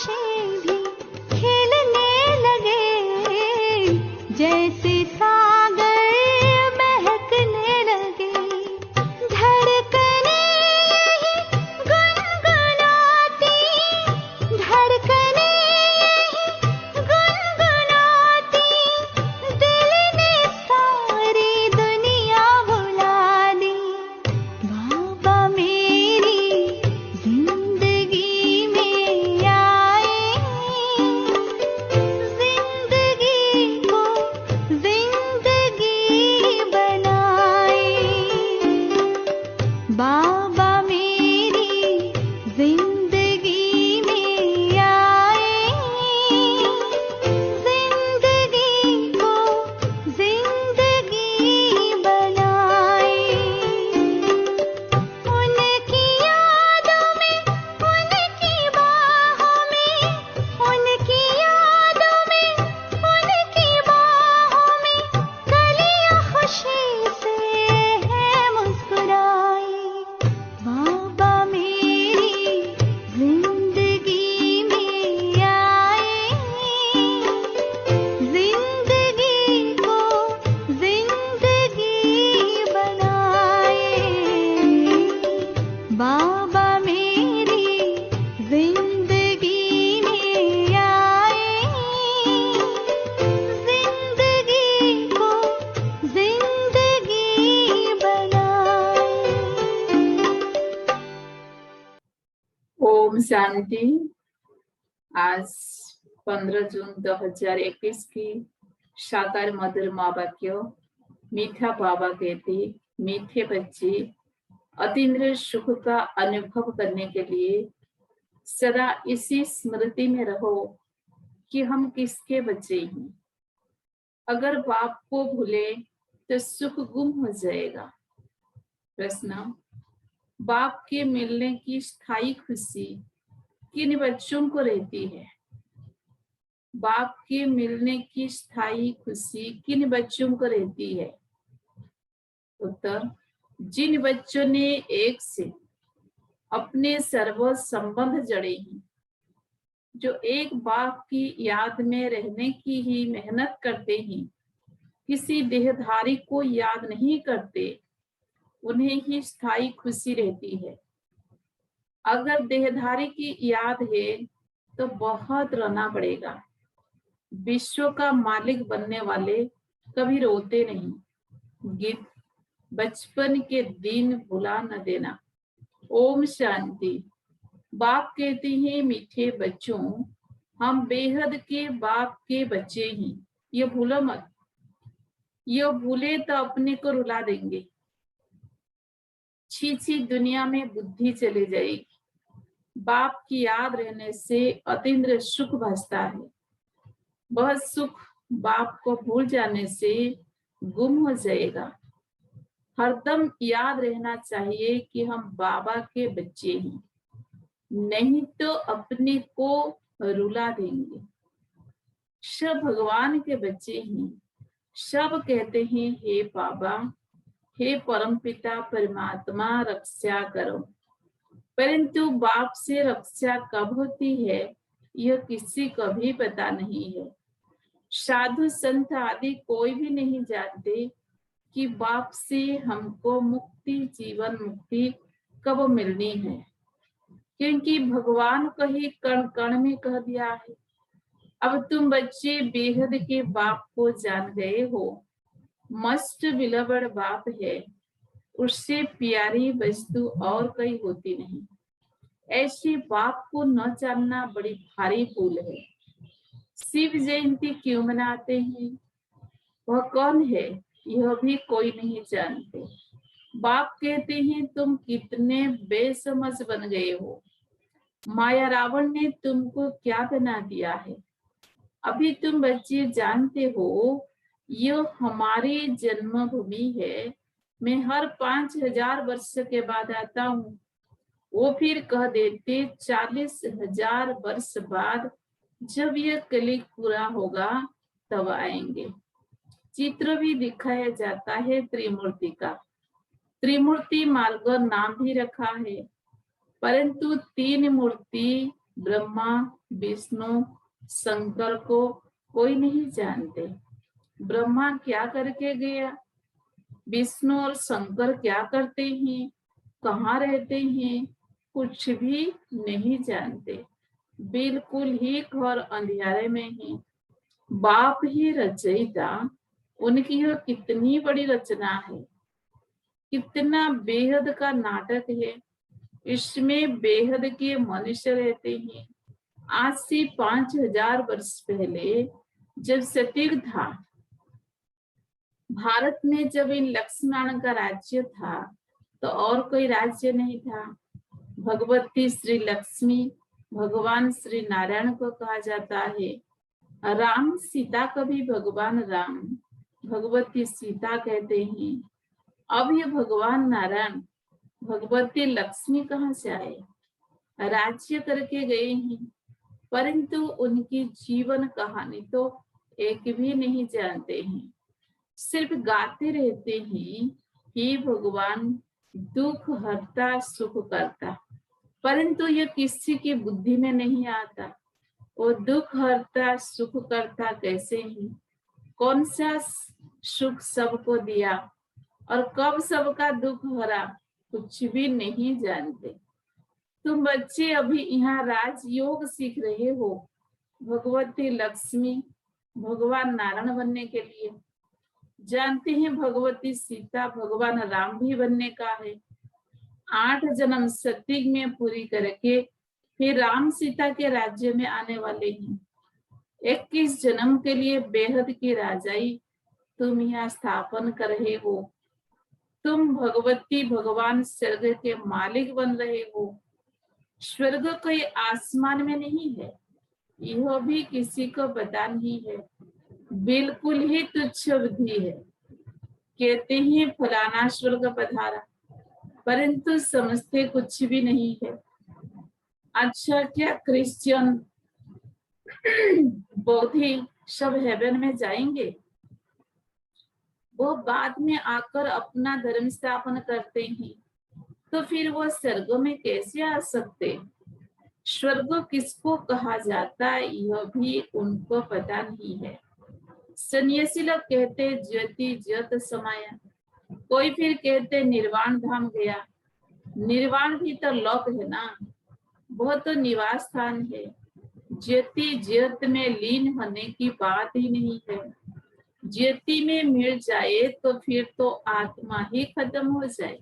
आकाशे भी खेलने लगे, जैसे सागर महकने लगे। धड़कने यही गुनगुनाती, धड़कने यही गुनगुनाती, दिल ने सारी दुनिया भुला दी। बाबा मेरी जिंदगी में आए, जिंदगी को जिंदगी बनाए। बाबा मेरी जिंदगी में आए, जिंदगी को जिंदगी बनाए। उनकी यादों में, उनकी बाहों में, उनकी यादों में, उनकी बाहों में कलियां खुशी से है मुस्कुराई। बाबा मेरी जिंदगी में आए, जिंदगी को जिंदगी बनाए। बाबा मेरी जिंदगी में आए, जिंदगी को जिंदगी बनाए। ओम शांति। आज 15 जून 2021 की साकार मधुर माँ वाक्य। मीठा बाबा कहते, मीठे बच्चे अतीन्द्रिय सुख का अनुभव करने के लिए सदा इसी स्मृति में रहो कि हम किसके बच्चे हैं। अगर बाप को भूले तो सुख गुम हो जाएगा। प्रश्न, बाप के मिलने की स्थायी खुशी किन बच्चों को रहती है? बाप के मिलने की स्थायी खुशी किन बच्चों को रहती है? उत्तर, जिन बच्चों ने एक से अपने सर्व संबंध जड़े हैं, जो एक बाप की याद में रहने की ही मेहनत करते हैं, किसी देहधारी को याद नहीं करते, उन्हें ही स्थायी खुशी रहती है। अगर देहधारी की याद है तो बहुत रोना पड़ेगा। विश्व का मालिक बनने वाले कभी रोते नहीं। गीत, बचपन के दिन भुला न देना। ओम शांति। बाप कहते हैं, मीठे बच्चों, हम बेहद के बाप के बच्चे हैं, ये भूलो मत। ये भूले तो अपने को रुला देंगे। छी दुनिया में बुद्धि चली जाएगी। बाप की याद रहने से अतीन्द्रिय सुख बसता है। वह सुख बाप को भूल जाने से गुम हो जाएगा। हरदम याद रहना चाहिए कि हम बाबा के बच्चे हैं, नहीं तो अपने को रुला देंगे। सब भगवान के बच्चे हैं। सब कहते हैं, हे बाबा, हे परमपिता परमात्मा, रक्षा करो। परंतु बाप से रक्षा कब होती है, यह किसी को भी पता नहीं है। साधु संत आदि कोई भी नहीं जानते कि बाप से हमको मुक्ति, जीवन मुक्ति कब मिलनी है, क्योंकि भगवान को ही कण कण में कह दिया है। अब तुम बच्चे बेहद के बाप को जान गए हो। मस्ट बिलवड बाप है, उससे प्यारी वस्तु और कोई होती नहीं। ऐसे बाप को न जानना बड़ी भारी भूल है। शिव जयंती क्यों मनाते हैं? वह कौन है, यह भी कोई नहीं जानते। बाप कहते हैं, तुम कितने बेसमझ बन गए हो। माया रावण ने तुमको क्या बना दिया है। अभी तुम बच्चे जानते हो, यह हमारी जन्मभूमि है। मैं हर 5000 वर्ष के बाद आता हूँ। वो फिर कह देते 40,000 वर्ष बाद जब यह कलियुग पूरा होगा तब आएंगे। चित्र भी दिखाया जाता है त्रिमूर्ति का। त्रिमूर्ति मार्ग नाम भी रखा है, परंतु 3 मूर्ति ब्रह्मा, विष्णु, शंकर को कोई नहीं जानते। ब्रह्मा क्या करके गया, विष्णु और शंकर क्या करते हैं, कहाँ रहते हैं, कुछ भी नहीं जानते। बिल्कुल ही घोर अंधियारे में है। बाप ही रचयिता, उनकी यह कितनी बड़ी रचना है, कितना बेहद का नाटक है। इसमें बेहद के मनुष्य रहते हैं। आज से 5000 वर्ष पहले जब सतयुग था, भारत में जब इन लक्ष्मण का राज्य था तो और कोई राज्य नहीं था। भगवती श्री लक्ष्मी भगवान श्री नारायण को कहा जाता है। राम सीता को भी भगवान राम, भगवती सीता कहते हैं। अब ये भगवान नारायण भगवती लक्ष्मी कहाँ से आए, राज्य करके गए हैं, परंतु उनकी जीवन कहानी तो एक भी नहीं जानते हैं। सिर्फ गाते रहते हैं कि भगवान दुख हरता सुख करता, परंतु ये किसी की बुद्धि में नहीं आता। वो दुख हरता सुख करता कैसे है, कौन सा सुख सबको दिया और कब सबका दुख हरा, कुछ भी नहीं जानते। तुम बच्चे अभी यहाँ राजयोग सीख रहे हो, भगवती लक्ष्मी भगवान नारायण बनने के लिए। जानते हैं भगवती सीता भगवान राम भी बनने का है। 8 जन्म सतयुग में पूरी करके फिर राम सीता के राज्य में आने वाले हैं। 21 जन्म के लिए बेहद की राजाई तुम यहाँ स्थापन कर रहे हो। तुम भगवती भगवान स्वर्ग के मालिक बन रहे हो। स्वर्ग कोई आसमान में नहीं है, यह भी किसी को पता नहीं है। बिल्कुल ही तुच्छ बुद्धि है। कहते हैं फलाना स्वर्ग पधारा, परंतु समझते कुछ भी नहीं है। अच्छा, क्या क्रिश्चियन बौद्धिक सब हेवन में जाएंगे? वो बाद में आकर अपना धर्म स्थापन करते हैं, तो फिर वो स्वर्ग में कैसे आ सकते? स्वर्ग किसको कहा जाता है यह भी उनको पता नहीं है। सन्यासी लोग कहते ज्योति ज्योत समाया, कोई फिर कहते निर्वाण धाम गया। निर्वाण भी तो लोक है ना, वह तो निवास स्थान है। ज्योति ज्योत में लीन होने की बात ही नहीं है। ज्योति में मिल जाए तो फिर तो आत्मा ही खत्म हो जाए,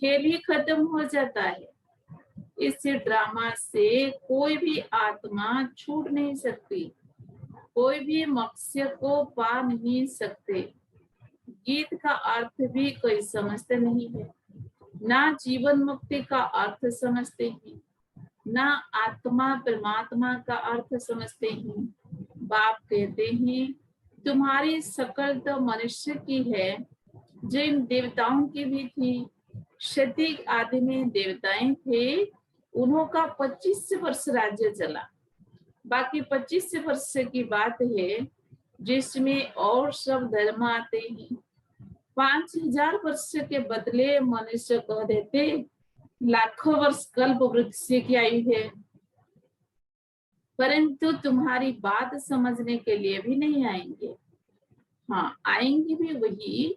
खेल ही खत्म हो जाता है। इस ड्रामा से कोई भी आत्मा छूट नहीं सकती, कोई भी मकसद को पा नहीं सकते। गीत का अर्थ भी कोई समझते नहीं है, ना जीवन मुक्ति का अर्थ समझते हैं, ना आत्मा परमात्मा का अर्थ समझते हैं। बाप कहते हैं तुम्हारी शकल तो मनुष्य की है, जो इन देवताओं की भी थी। सतयुग आदि में देवताएं थे, उन्होंने 25 वर्ष राज्य चला। बाकी 25 वर्ष की बात है जिसमें और सब धर्म आते हैं। 5000 वर्ष के बदले मनुष्य कह देते लाखों वर्ष कल्प वृक्ष की आयु है, परंतु तुम्हारी बात समझने के लिए भी नहीं आएंगे। हाँ, आएंगे भी वही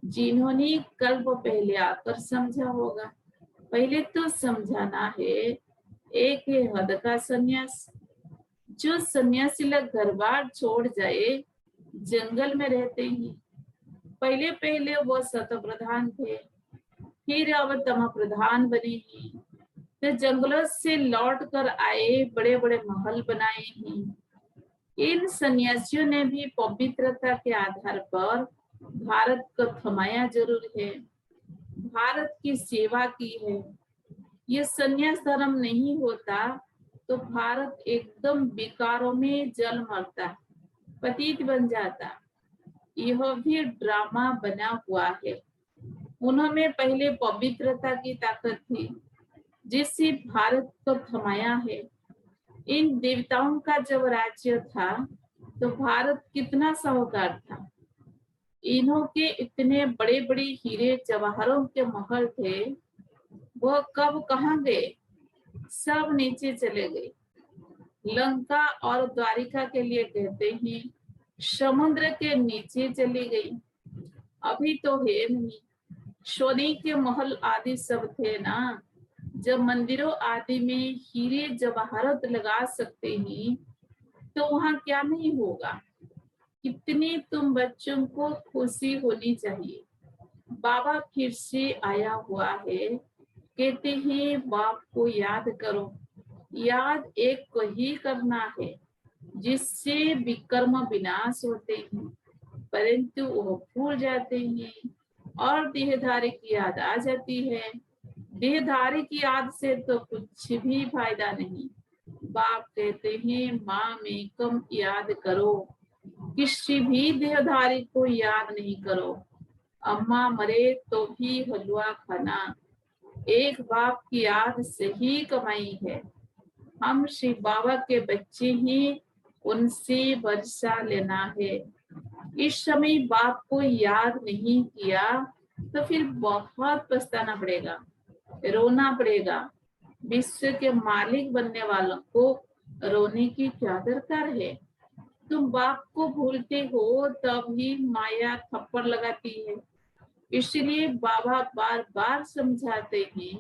जिन्होंने कल्प पहले आकर समझा होगा। पहले तो समझाना है। एक है हद का सन्यास, जो सन्यासी लोग घर बार छोड़ जाए, जंगल में रहते हैं। पहले पहले वो सत प्रधान थे, फिर अब तम प्रधान बने हैं। तो जंगलों से लौट कर आए, बड़े बड़े महल बनाए हैं। इन सन्यासियों ने भी पवित्रता के आधार पर भारत को थमाया जरूर है, भारत की सेवा की है। ये सन्यास धर्म नहीं होता तो भारत एकदम विकारों में जल मरता, पतित बन जाता। यह भी ड्रामा बना हुआ है। उन्होंने पहले पवित्रता की ताकत थी जिससे भारत को थमाया है। इन देवताओं का जब राज्य था तो भारत कितना साहूकार था। इन्हों के इतने बड़े बड़े हीरे जवाहरों के महल थे, वह कब कहाँ गए? सब नीचे चले गए। लंका और द्वारिका के लिए कहते हैं समुद्र के नीचे चली गई, अभी तो है नहीं। सोने के महल आदि सब थे ना, जब मंदिरों आदि में हीरे जवाहरत लगा सकते हैं तो वहां क्या नहीं होगा। कितनी तुम बच्चों को खुशी होनी चाहिए। बाबा फिर से आया हुआ है, कहते हैं बाप को याद करो। याद एक को ही करना है जिससे विकर्म विनाश होते हैं, परंतु वो भूल जाते हैं और देहधारी की याद आ जाती है। देहधारी की याद से तो कुछ भी फायदा नहीं। बाप कहते हैं माँ में कम याद करो, किसी भी देहधारी को याद नहीं करो। अम्मा मरे तो भी हलवा खाना, एक बाप की याद से ही कमाई है। हम शिव बाबा के बच्चे ही, उनसे वर्षा लेना है। इस समय बाप को याद नहीं किया तो फिर बहुत पछताना पड़ेगा, रोना पड़ेगा। विश्व के मालिक बनने वालों को रोने की क्या दरकार है। तुम बाप को भूलते हो तभी माया थप्पड़ लगाती है। इसलिए बाबा बार बार समझाते हैं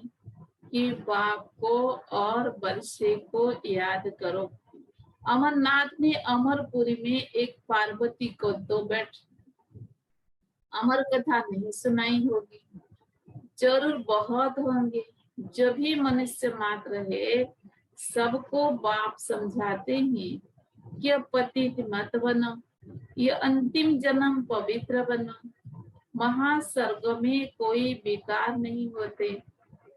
कि बाप को और वर्षे को याद करो। अमरनाथ ने अमरपुरी में एक पार्वती को 2 बैठ अमर कथा नहीं सुनाई होगी, जरूर बहुत होंगे। जो भी मनुष्य मात्र है सबको बाप समझाते हैं कि पतित मत बनो, ये अंतिम जन्म पवित्र बनो। महास्वर्ग में कोई विकार नहीं होते,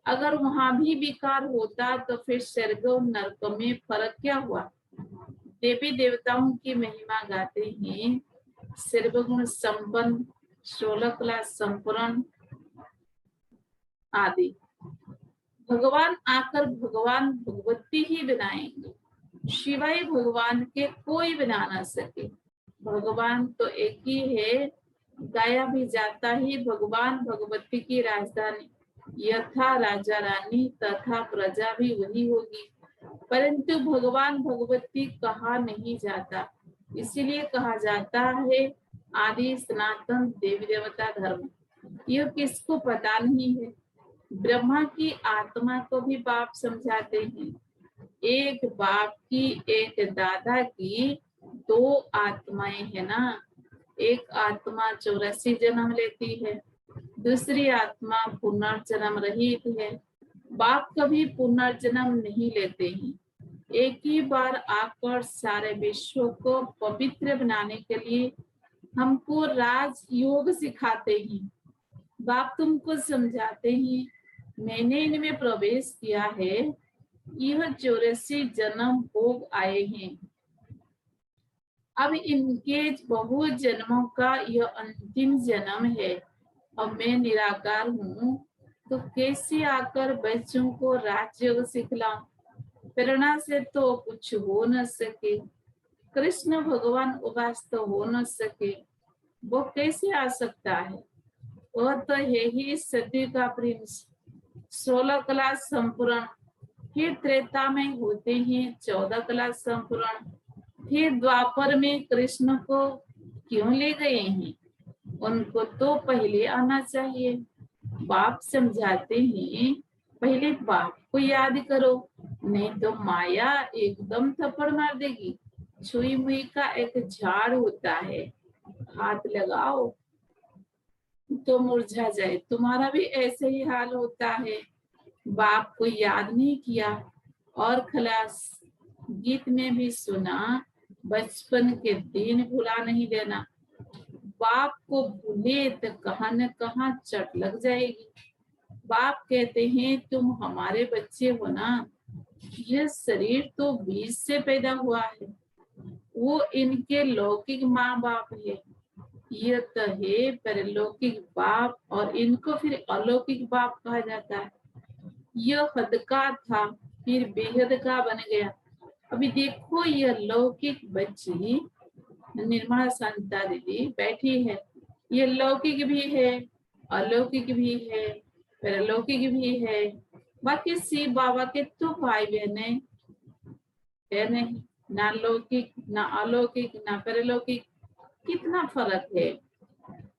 अगर वहां भी विकार होता तो फिर स्वर्ग और नरक में फर्क क्या हुआ। देवी देवताओं की महिमा गाते हैं, सर्वगुण संपन्न, 16 कला संपूर्ण आदि। भगवान आकर भगवान भगवती ही बनाएंगे, शिवाय भगवान के कोई बना ना सके। भगवान तो एक ही है, गाया भी जाता ही भगवान भगवती की राजधानी। यथा राजा रानी तथा प्रजा भी वही होगी, परंतु भगवान भगवती कहा नहीं जाता। इसीलिए कहा जाता है आदि सनातन देवी देवता धर्म। यह किसको पता नहीं है। ब्रह्मा की आत्मा को भी बाप समझाते हैं। एक बाप की, एक दादा की 2 आत्माएं है ना। एक आत्मा 84 जन्म लेती है, दूसरी आत्मा पुनर्जन्म रहित है। बाप कभी पुनर्जन्म नहीं लेते हैं। एक ही बार आकर सारे विश्व को पवित्र बनाने के लिए हमको राजयोग सिखाते हैं। बाप तुमको समझाते हैं मैंने इनमें प्रवेश किया है, यह 84 जन्म भोग आए हैं, अब इनके बहुत जन्मों का यह अंतिम जन्म है। अब मैं निराकार हूँ तो कैसे आकर बच्चों को राजयोग सिखलाऊं। प्रेरणा से तो कुछ हो न सके, कृष्ण भगवान उपास तो हो न सके, वो कैसे आ सकता है। वह तो है ही सती का प्रिंस, 16 कला संपूर्ण। फिर त्रेता में होते हैं 14 कला संपूर्ण। फिर द्वापर में कृष्ण को क्यों ले गए हैं, उनको तो पहले आना चाहिए। बाप समझाते हैं पहले बाप को याद करो, नहीं तो माया एकदम थप्पड़ मार देगी। छुई मुई का एक झाड़ होता है, हाथ लगाओ तो मुरझा जाए, तुम्हारा भी ऐसे ही हाल होता है। बाप को याद नहीं किया। और खलास गीत में भी सुना, बचपन के दिन भुला नहीं देना। बाप को भूले तो कहाँ न कहाँ चट लग जाएगी। बाप कहते हैं तुम हमारे बच्चे हो ना, यह शरीर तो बीज से पैदा हुआ है, वो इनके लौकिक माँ बाप है। यह तो है परलौकिक बाप, और इनको फिर अलौकिक बाप कहा जाता है। यह हद का था फिर बेहद का बन गया। अभी देखो यह लौकिक बच्ची निर्मला शांता दीदी बैठी है, ये लौकिक भी है, अलौकिक भी है, परलौकिक भी है। बाकी शिव बाबा के तो भाई बहन है नहीं, ना लौकिक ना अलौकिक ना परलौकिक, कितना फर्क है।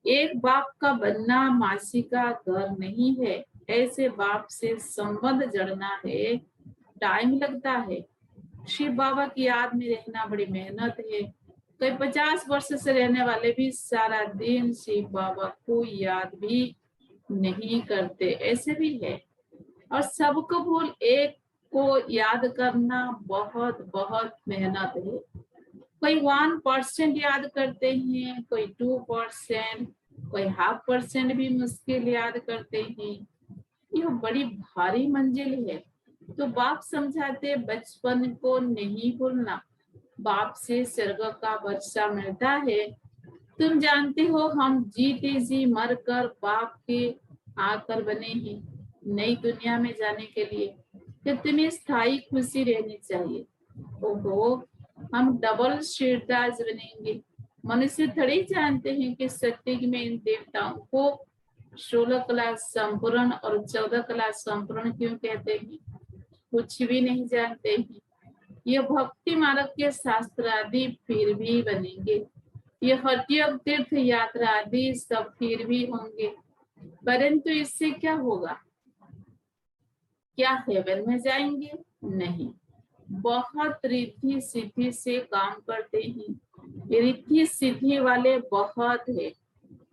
एक बाप का बनना मासी का घर नहीं है, ऐसे बाप से संबंध जड़ना है, टाइम लगता है। शिव बाबा की याद में रहना बड़ी मेहनत है। कई 50 वर्ष से रहने वाले भी सारा दिन शिव बाबा को याद भी नहीं करते, ऐसे भी है। और सबको भूल एक को याद करना बहुत बहुत मेहनत है। कोई 1% याद करते हैं, कोई 2%, कोई 0.5% भी मुश्किल याद करते हैं। यह बड़ी भारी मंजिल है। तो बाप समझाते बचपन को नहीं भूलना, बाप से स्वर्ग का वर्षा मिलता है। तुम जानते हो हम जीते जी मर कर बाप के आकर बने हैं नई दुनिया में जाने के लिए। तो तुम्हें स्थायी खुशी रहनी चाहिए। ओहो, हम डबल शीरदास बनेंगे। मनुष्य थोड़ी जानते हैं कि सत्युग में इन देवताओं को 16 क्लास संपूर्ण और 14 क्लास संपूर्ण क्यों कहते हैं, कुछ भी नहीं जानते हैं। ये भक्ति मार्ग के शास्त्र आदि फिर भी बनेंगे, ये हठयोग तीर्थ यात्रा आदि सब फिर भी होंगे, परंतु इससे क्या होगा? क्या हेवन में जाएंगे? नहीं, बहुत रिद्धि सिद्धि से काम करते हैं। रिद्धि सिद्धि वाले बहुत है,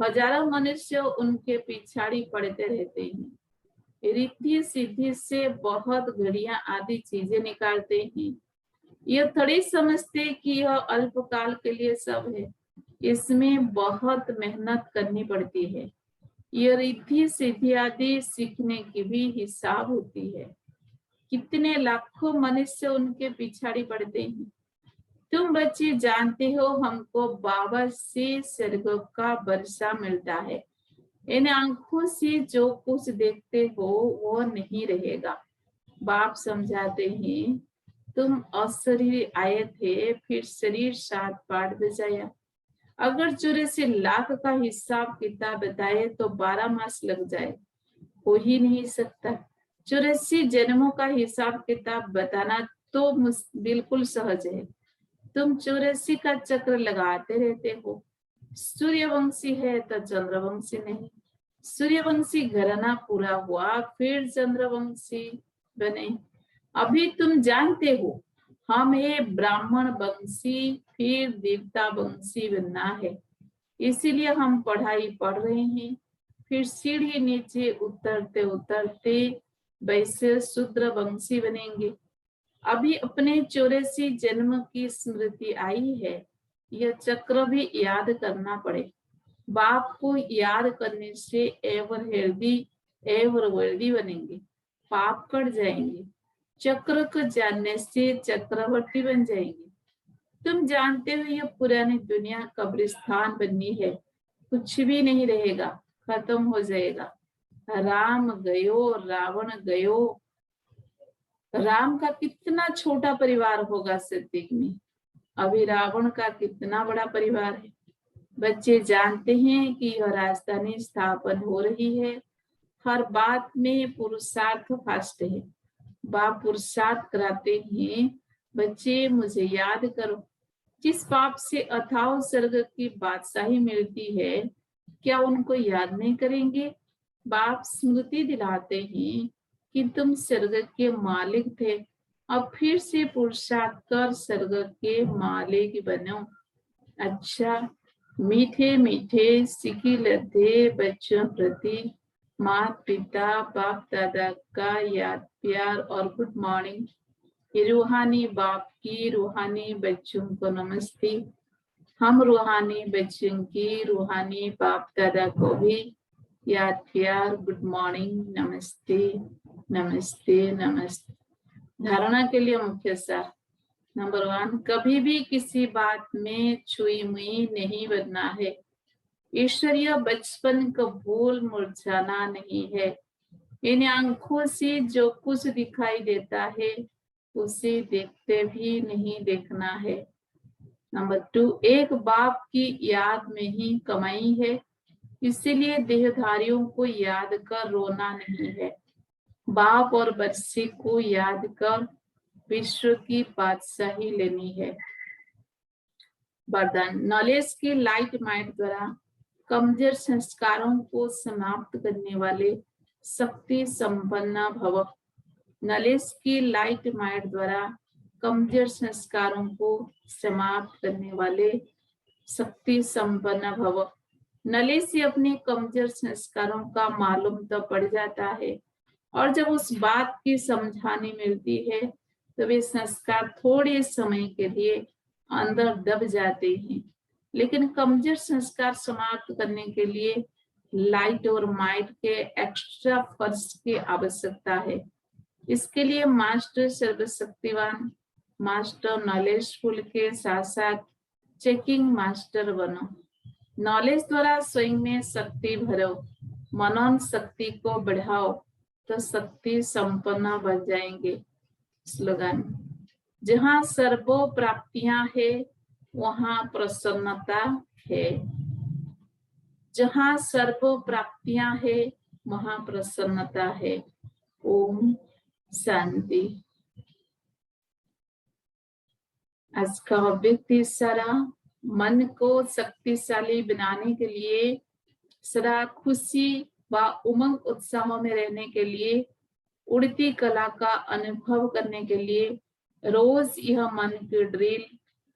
हजारों मनुष्य उनके पिछाड़ी पड़ते रहते हैं। रिद्धि सिद्धि से बहुत घड़ियां आदि चीजें निकालते हैं। ये थोड़ी समझते कि यह अल्पकाल के लिए सब है, इसमें बहुत मेहनत करनी पड़ती है। ये रिद्धि सिद्धि आदि सीखने की भी हिसाब होती है। कितने लाखों मनुष्य उनके पिछाड़ी पड़ते हैं। तुम बच्चे जानते हो हमको बाबा से स्वर्ग का वर्षा मिलता है। इन आंखों से जो कुछ देखते हो वो नहीं रहेगा। बाप समझाते हैं तुम अशरीर आए थे, फिर शरीर 7 पाठ बजाया। अगर 84 लाख का हिसाब किताब बताए तो 12 मास लग जाए, हो ही नहीं सकता। 84 जन्मों का हिसाब किताब बताना तो बिल्कुल सहज है। तुम 84 का चक्र लगाते रहते हो। सूर्यवंशी है तो चंद्रवंशी नहीं। सूर्यवंशी घराना पूरा हुआ फिर चंद्रवंशी बने। अभी तुम जानते हो हमें ब्राह्मण वंशी फिर देवता वंशी बनना है, इसीलिए हम पढ़ाई पढ़ रहे हैं। फिर सीढ़ी नीचे उतरते उतरते वैसे शूद्र वंशी बनेंगे। अभी अपने 84 जन्म की स्मृति आई है, यह चक्र भी याद करना पड़े। बाप को याद करने से एवर हेल्दी एवर वर्दी बनेंगे, पाप कट जाएंगे। चक्र को जानने से चक्रवर्ती बन जाएंगे। तुम जानते हो यह पुरानी दुनिया कब्रिस्तान बननी है, कुछ भी नहीं रहेगा, खत्म हो जाएगा। राम गयो रावण गयो। राम का कितना छोटा परिवार होगा सत्युग में, अभी रावण का कितना बड़ा परिवार है। बच्चे जानते हैं कि यह राजधानी स्थापन हो रही है। हर बात में पुरुषार्थ फास्ट है। बाप पुरुषार्थ कराते हैं, बच्चे मुझे याद करो। जिस बाप से अथाह स्वर्ग की बादशाही मिलती है, क्या उनको याद नहीं करेंगे? बाप स्मृति दिलाते हैं कि तुम स्वर्ग के मालिक थे, अब फिर से पुरुषार्थ कर स्वर्ग के मालिक बनो। अच्छा, मीठे मीठे सिकी लते बच्चों प्रति माता पिता बाप दादा का याद प्यार और गुड मॉर्निंग। रूहानी बाप की रूहानी बच्चों को नमस्ते। हम रूहानी बच्चों की रूहानी बाप दादा को भी याद प्यार गुड मॉर्निंग, नमस्ते नमस्ते नमस्ते। धारणा के लिए मुख्य सार नंबर 1, कभी भी किसी बात में छुई मुई नहीं बनना है। ईश्वरीय बचपन को भूल मुरझाना नहीं है। इन आंखों से जो कुछ दिखाई देता है उसे देखते भी नहीं देखना है। नंबर 2, एक बाप की याद में ही कमाई है, इसीलिए देहधारियों को याद कर रोना नहीं है। बाप और बच्चे को याद कर विश्व की बादशाही लेनी है। वरदान, नॉलेज की लाइट माइंड द्वारा कमजोर संस्कारों को समाप्त करने वाले शक्ति संपन्न भव। नॉलेज की लाइट माइंड द्वारा कमजोर संस्कारों को समाप्त करने वाले शक्ति संपन्न भव। नॉलेज से अपने कमजोर संस्कारों का मालूम तो पड़ जाता है, और जब उस बात की समझानी मिलती है तो वे संस्कार थोड़े समय के लिए अंदर दब जाते हैं। लेकिन कमजोर संस्कार समाप्त करने के लिए लाइट और माइट के एक्स्ट्रा फर्स्ट की आवश्यकता है। इसके लिए मास्टर सर्वशक्तिवान, मास्टर नॉलेजफुल के साथ साथ चेकिंग मास्टर बनो। नॉलेज द्वारा स्वयं में शक्ति भरो, मनन शक्ति को बढ़ाओ तो शक्ति संपन्न बन जाएंगे। स्लोगन, जहाँ सर्वो प्राप्तियां है वहाँ प्रसन्नता है। जहाँ सर्वो प्राप्तियां है वहाँ प्रसन्नता है। ओम शांति। आज का व्यक्ति सारा मन को शक्तिशाली बनाने के लिए, सदा खुशी व उमंग उत्साह में रहने के लिए, उड़ती कला का अनुभव करने के लिए रोज यह मन की ड्रिल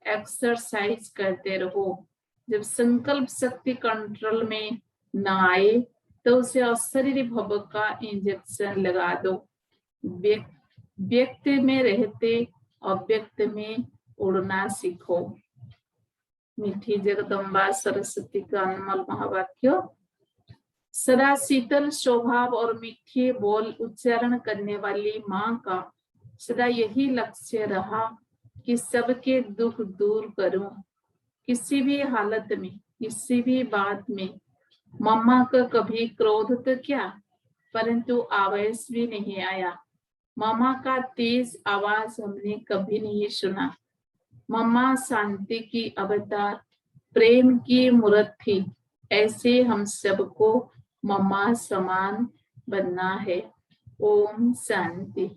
एक्सरसाइज करते रहो। जब संकल्प शक्ति कंट्रोल में न आए तो उसे अशरीरी भव का इंजेक्शन लगा दो। व्यक्त में रहते अव्यक्त में उड़ना सीखो। मीठी जगदम्बा सरस्वती का अनमोल महावाक्य। सदा शीतल स्वभाव और मीठे बोल उच्चारण करने वाली माँ का सदा यही लक्ष्य रहा कि सबके दुख दूर करूं। किसी भी हालत में, किसी भी बात में मम्मा का कभी क्रोध तो क्या, परंतु आवेश भी नहीं आया। मम्मा का तेज आवाज हमने कभी नहीं सुना। मम्मा शांति की अवतार, प्रेम की मूर्त थी। ऐसे हम सबको मम्मा समान बनना है। ओम शांति।